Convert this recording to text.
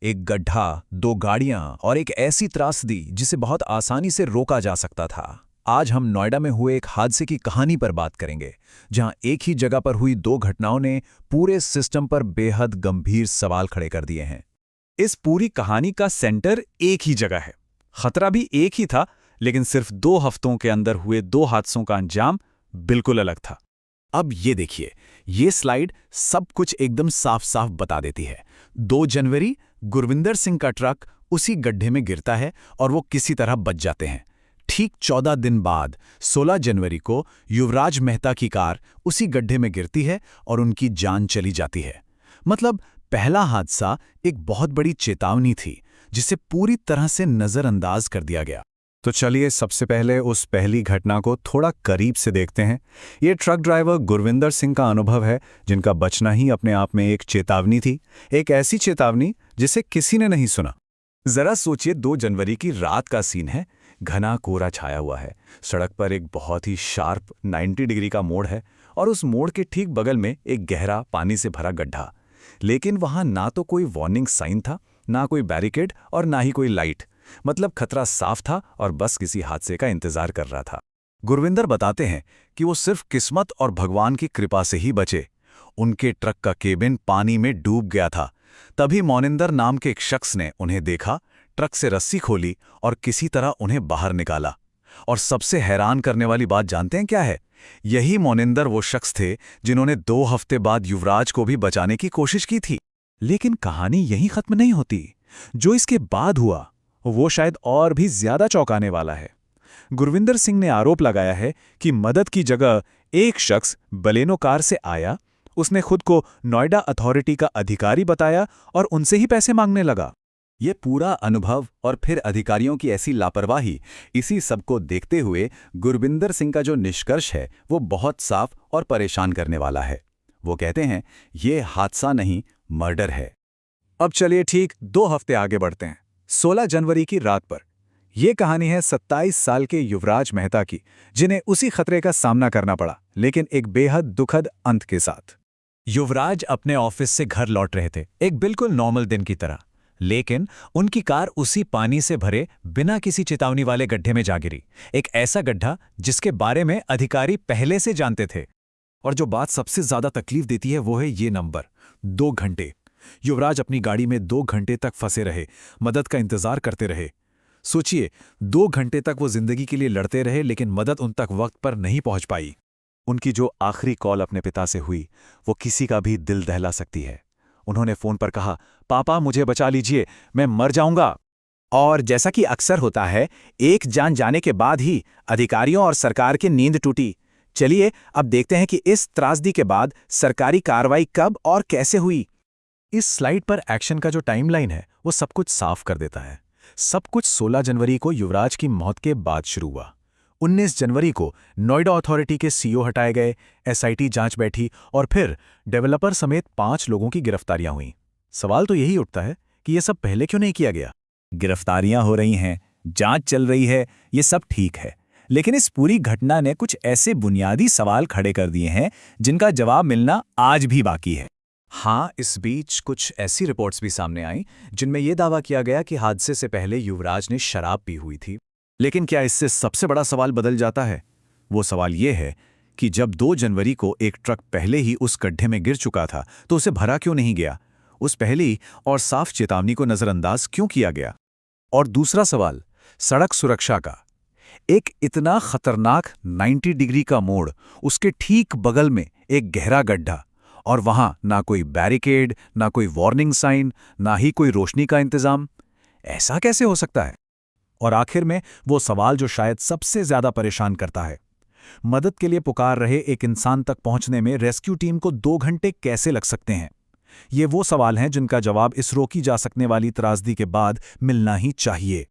एक गड्ढा, दो गाड़ियां और एक ऐसी त्रासदी जिसे बहुत आसानी से रोका जा सकता था। आज हम नोएडा में हुए एक हादसे की कहानी पर बात करेंगे, जहां एक ही जगह पर हुई दो घटनाओं ने पूरे सिस्टम पर बेहद गंभीर सवाल खड़े कर दिए हैं। इस पूरी कहानी का सेंटर एक ही जगह है। खतरा भी एक ही था, लेकिन सिर्फ 2 हफ्तों के अंदर हुए 2 हादसों का अंजाम बिल्कुल अलग था। अब ये देखिए, ये स्लाइड सब कुछ एकदम साफ साफ बता देती है। 2 जनवरी गुरविंदर सिंह का ट्रक उसी गड्ढे में गिरता है और वो किसी तरह बच जाते हैं। ठीक 14 दिन बाद 16 जनवरी को युवराज मेहता की कार उसी गड्ढे में गिरती है और उनकी जान चली जाती है। मतलब पहला हादसा एक बहुत बड़ी चेतावनी थी, जिसे पूरी तरह से नजरअंदाज कर दिया गया। तो चलिए सबसे पहले उस पहली घटना को थोड़ा करीब से देखते हैं। ये ट्रक ड्राइवर गुरविंदर सिंह का अनुभव है, जिनका बचना ही अपने आप में एक चेतावनी थी। एक ऐसी चेतावनी जिसे किसी ने नहीं सुना। जरा सोचिए, 2 जनवरी की रात का सीन है। घना कोहरा छाया हुआ है। सड़क पर एक बहुत ही शार्प 90 डिग्री का मोड़ है और उस मोड़ के ठीक बगल में एक गहरा पानी से भरा गड्ढा। लेकिन वहां ना तो कोई वार्निंग साइन था, ना कोई बैरिकेड और ना ही कोई लाइट। मतलब खतरा साफ था और बस किसी हादसे का इंतजार कर रहा था। गुरविंदर बताते हैं कि वो सिर्फ किस्मत और भगवान की कृपा से ही बचे। उनके ट्रक का केबिन पानी में डूब गया था। तभी मोनिंदर नाम के एक शख्स ने उन्हें देखा, ट्रक से रस्सी खोली और किसी तरह उन्हें बाहर निकाला। और सबसे हैरान करने वाली बात जानते हैं क्या है? यही मोनिंदर वो शख्स थे जिन्होंने 2 हफ्ते बाद युवराज को भी बचाने की कोशिश की थी। लेकिन कहानी यहीं खत्म नहीं होती। जो इसके बाद हुआ वो शायद और भी ज्यादा चौंकाने वाला है। गुरविंदर सिंह ने आरोप लगाया है कि मदद की जगह एक शख्स बलेनो कार से आया, उसने खुद को नोएडा अथॉरिटी का अधिकारी बताया और उनसे ही पैसे मांगने लगा। ये पूरा अनुभव और फिर अधिकारियों की ऐसी लापरवाही, इसी सब को देखते हुए गुरविंदर सिंह का जो निष्कर्ष है वो बहुत साफ और परेशान करने वाला है। वो कहते हैं ये हादसा नहीं, मर्डर है। अब चलिए ठीक 2 हफ्ते आगे बढ़ते हैं। 16 जनवरी की रात पर यह कहानी है 27 साल के युवराज मेहता की, जिन्हें उसी खतरे का सामना करना पड़ा, लेकिन एक बेहद दुखद अंत के साथ। युवराज अपने ऑफिस से घर लौट रहे थे, एक बिल्कुल नॉर्मल दिन की तरह। लेकिन उनकी कार उसी पानी से भरे बिना किसी चेतावनी वाले गड्ढे में जा गिरी। एक ऐसा गड्ढा जिसके बारे में अधिकारी पहले से जानते थे। और जो बात सबसे ज्यादा तकलीफ देती है वो है ये नंबर, 2 घंटे। युवराज अपनी गाड़ी में 2 घंटे तक फंसे रहे, मदद का इंतजार करते रहे। सोचिए, 2 घंटे तक वो जिंदगी के लिए लड़ते रहे, लेकिन मदद उन तक वक्त पर नहीं पहुंच पाई। उनकी जो आखिरी कॉल अपने पिता से हुई वो किसी का भी दिल दहला सकती है। उन्होंने फोन पर कहा, पापा मुझे बचा लीजिए, मैं मर जाऊंगा। और जैसा कि अक्सर होता है, एक जान जाने के बाद ही अधिकारियों और सरकार की नींद टूटी। चलिए अब देखते हैं कि इस त्रासदी के बाद सरकारी कार्रवाई कब और कैसे हुई। इस स्लाइड पर एक्शन का जो टाइमलाइन है वो सब कुछ साफ कर देता है। सब कुछ 16 जनवरी को युवराज की मौत के बाद शुरू हुआ। 19 जनवरी को नोएडा अथॉरिटी के सीईओ हटाए गए, एसआईटी जांच बैठी और फिर डेवलपर समेत 5 लोगों की गिरफ्तारियां हुईं। सवाल तो यही उठता है कि यह सब पहले क्यों नहीं किया गया? गिरफ्तारियां हो रही हैं, जांच चल रही है, ये सब ठीक है, लेकिन इस पूरी घटना ने कुछ ऐसे बुनियादी सवाल खड़े कर दिए हैं जिनका जवाब मिलना आज भी बाकी है। हाँ, इस बीच कुछ ऐसी रिपोर्ट्स भी सामने आईं जिनमें यह दावा किया गया कि हादसे से पहले युवराज ने शराब पी हुई थी। लेकिन क्या इससे सबसे बड़ा सवाल बदल जाता है? वो सवाल यह है कि जब 2 जनवरी को एक ट्रक पहले ही उस गड्ढे में गिर चुका था तो उसे भरा क्यों नहीं गया? उस पहली और साफ चेतावनी को नजरअंदाज क्यों किया गया? और दूसरा सवाल सड़क सुरक्षा का। एक इतना खतरनाक 90 डिग्री का मोड़, उसके ठीक बगल में एक गहरा गड्ढा, और वहां ना कोई बैरिकेड, ना कोई वार्निंग साइन, ना ही कोई रोशनी का इंतजाम। ऐसा कैसे हो सकता है? और आखिर में वो सवाल जो शायद सबसे ज्यादा परेशान करता है, मदद के लिए पुकार रहे एक इंसान तक पहुंचने में रेस्क्यू टीम को 2 घंटे कैसे लग सकते हैं? ये वो सवाल हैं जिनका जवाब इस रोकी जा सकने वाली त्रासदी के बाद मिलना ही चाहिए।